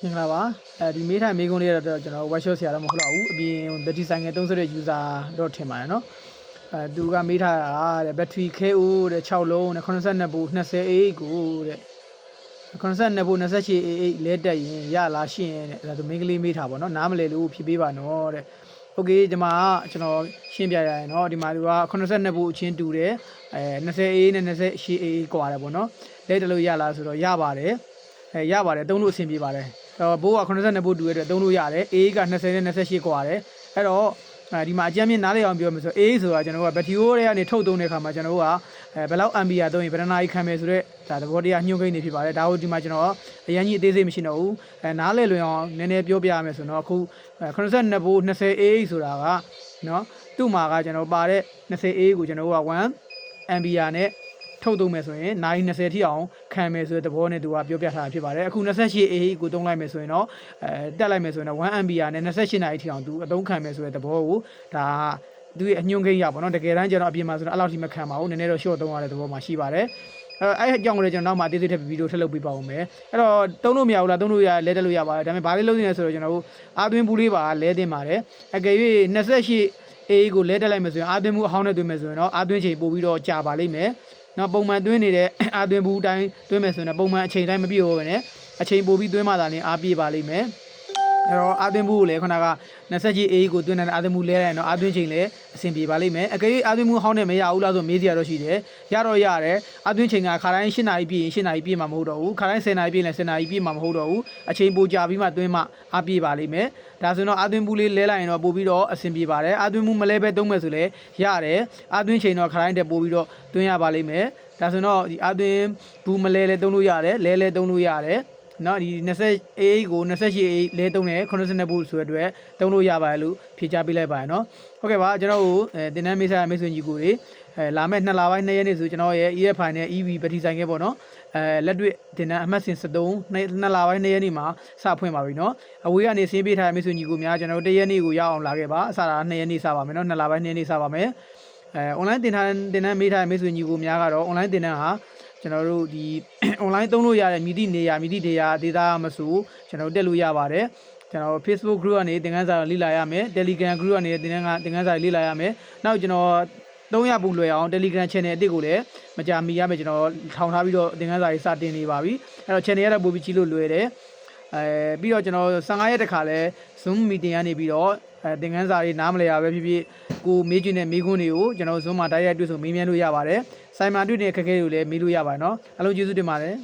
င်္ဂလာပါဒီမေးထိုင်မေးခွန်းလေးတော့ကျွန်တော် workshop ဆရာတော့မဟုတ်တော့ဘူးအပြင် battery ဆိုင်ငယ်သုံးစွဲတဲ့ user တော့ထင်ပါတယ်နော်သူကမေးထားတာတဲ့ battery KO တဲ့6လုံးတဲ့82ဗို့20A ကိုတဲ့82ဗို့28A လဲတက်ရင်ရလားရှင်းတဲ့ဒါဆိုမင်းကလေးမေးထားပါတော့နားမလဲလို့ဖြေပေးပါနော်တဲ့โอเคဒီမှာကျွန်တော်ရှင်းပြရရင်เนาะဒီမှာသူက82ဗို့အချင်းတူတယ်20A နဲ့28A กว่าတယ်ပေါ့နော်လဲတက်လို့ရလားဆိုတော့ရပါတယ်ရပါတယ်သုံးလို့အဆင်ပြေပါတယ်ဘိုးက82ဗို့တူရတဲ့သုံးလို့ရတယ် A က20နဲ့28กว่าတယ်အဲ့တော့ဒီမှာအကြမ်းမြင့်နားလည်အောင်ပြောမယ်ဆို A ဆိုတာကျွန်တော်ကဘက်ထရီအိုးတွေကနေထုတ်သုံးတဲ့အခါမှာကျွန်တော်ကဘယ်လောက် ampere သုံးရင်ဘယ်နှနာရီခံမယ်ဆိုတော့ဒါသဘောတရားညှို့ကိန်းနေဖြစ်ပါတယ်ဒါကိုဒီမှာကျွန်တော်အရင်ကြီးအသေးစိတ်မရှိတော့ဘူးနားလည်လွင်အောင်နည်းနည်းပြောပြရမယ်ဆိုတော့အခု82ဗို့ 20A ဆိုတာကနော်သူ့မှာကကျွန်တော်ပါတဲ့ 20A ကိုကျွန်တော်က1 ampere နဲ့ထုတ်သုံးမယ်ဆိုရင်နိုင်20ထိအောင်ခံမယ်ဆိုတဲ့သဘောနဲ့သူကပြောပြထားတာဖြစ်ပါတယ်အခု 28A ကိုသုံးလိုက်မယ်ဆိုရင်တော့တက်လိုက်မယ်ဆိုရင်တော့1 ampere နဲ့28နိုင်ထိအောင်သူအသုံးခံမယ်ဆိုတဲ့သဘောကိုဒါသူရဲ့အညွှန်းကိန်းရပါတော့တကယ်တမ်းကျတော့အပြင်မှာဆိုတော့အဲ့လောက်ထိမခံပါဘူးနည်းနည်းတော့ short သုံးရတဲ့သဘောမှာရှိပါတယ်အဲ့အကြောင်းကိုလည်းကျွန်တော်နောက်မှအသေးစိတ်ထပ်ဗီဒီယိုထပ်လုပ်ပေးပါဦးမယ်အဲ့တော့သုံးလို့မရဘူးလားသုံးလို့ရလဲတက်လို့ရပါတယ်ဒါပေမဲ့ဘာလေးလုပ်နေလဲဆိုတော့ကျွန်တော်တို့အာသွင်းဘူးလေးပါလဲတင်ပါတယ်အကယ်၍28A ကိုလဲတက်လိုက်မယ်ဆိုရင်အာသွင်းမှုအဟောင်းနဲ့သွင်းမယ်ဆိုရင်တော့အာသွင်းချိန်ပို့ပြီးတော့ကြာပါလိမ့်မယ်နော်ပုံမှန်သွင်းနေတဲ့အာသွင်းဘူးအတိုင်းသွင်းမယ်ဆိုရင်ပုံမှန်အချိန်တိုင်းမပြည့်ဘူးပဲနဲ့အချိန်ပို့ပြီးသွင်းမှသာလျှင်အားပြည့်ပါလိမ့်မယ်အဲ့တော့အာသွင်းဘူးကိုလည်းခုနက28A ကိုသွင်းတဲ့အာသွင်းဘူးလဲလိုက်တော့အာသွင်းချိန်လည်းအဆင်ပြေပါလိမ့်မယ်အကယ်၍အာသွင်းဘူးဟောင်းနဲ့မရဘူးလားဆိုမေးစရာတော့ရှိတယ်ရတော့ရတယ်အာသွင်းချိန်ကခါတိုင်း8နာရီပြည့်ရင်8နာရီပြည့်မှာမဟုတ်တော့ဘူးခါတိုင်း10နာရီပြည့်ရင်10နာရီပြည့်မှာမဟုတ်တော့ဘူးအချိန်ပိုကြာပြီးမှသွင်းမှအားပြည့်ပါလိမ့်မယ်ဒါဆိုတော့အာသွင်းဘူးလေးလဲလိုက်ရင်တော့ပို့ပြီးတော့အဆင်ပြေပါတယ်အာသွင်းဘူးမလဲပဲသုံးမယ်ဆိုလည်းရတယ်အာသွင်းချိန်တော့ခါတိုင်းတက်ပို့ပြီးတော့သွင်းရပါလိမ့်မယ်ဒါဆိုတော့ဒီအာသွင်းဘူးမလဲလဲသုံးလို့ရတယ်လဲသုံးလို့ရတယ်နော်ဒီ20A ကို28A လဲသုံးတယ်82ဗို့ဆိုတဲ့အတွက်သုံးလို့ရပါတယ်လို့ဖြေချပေးလိုက်ပါရနော်ဟုတ်ကဲ့ပါကျွန်တော်တို့တင်တန်းမိတ်ဆွေညီကိုတွေလာမဲ့2လပိုင်း2ရက်နေ့ဆိုကျွန်တော်ရဲ့ EFI နဲ့ EV ပတိဆိုင်ခဲ့ပေါ့နော်လက်တွေ့တင်တန်းအမှတ်စဉ်73 2လပိုင်း2ရက်နေ့မှာစဖွင့်ပါပြီနော်အဝေးကနေဆင်းပေးထားတဲ့မိတ်ဆွေညီကိုများကျွန်တော်တို့1ရက်နေ့ကိုရောက်အောင်လာခဲ့ပါအစတာ2ရက်နေ့စပါမယ်နော်2လပိုင်း2ရက်နေ့စပါမယ်online တင်တန်းမေးထားတဲ့မိတ်ဆွေညီကိုများကတော့ online တင်တန်းဟာကျွန်တော်တို့ဒီ online သုံးလို့ရတဲ့မြည်သည့်နေရာမြည်သည့်ဒေတာမဆိုကျွန်တော်တက်လို့ရပါတယ်ကျွန်တော် Facebook group ကနေသင်ခန်းစာလေ့လာရမယ် Telegram group ကနေသင်ခန်းစာလေ့လာရမယ်နောက်ကျွန်တော်300ပုံလွယ်အောင် Telegram channel အစ်ကိုလည်းမကြာမီရမယ်ကျွန်တော်ထောင်ထားပြီးတော့သင်ခန်းစာတွေစတင်နေပါပြီအဲ့တော့ channel ရတော့ပို့ပြီးကြည့်လို့လွယ်တယ်ပြီးတော့ကျွန်တော်15ရက်တခါလဲ Zoom meeting ကနေပြီးတော့သင်ခန်းစာတွေနားမလည်ရပဲဖြစ်ဖြစ်ကိုမေးချင်တဲ့မေးခွန်းတွေကိုကျွန်တော် Zoom မှာတိုက်ရိုက်တွေ့ဆုံမေးမြန်းလို့ရပါတယ်ဆိုင်မှာတွေ့တဲ့အခက်အခဲတွေကိုလည်းမေးလို့ရပါတယ်နော်အားလုံးကျေးဇူးတင်ပါတယ်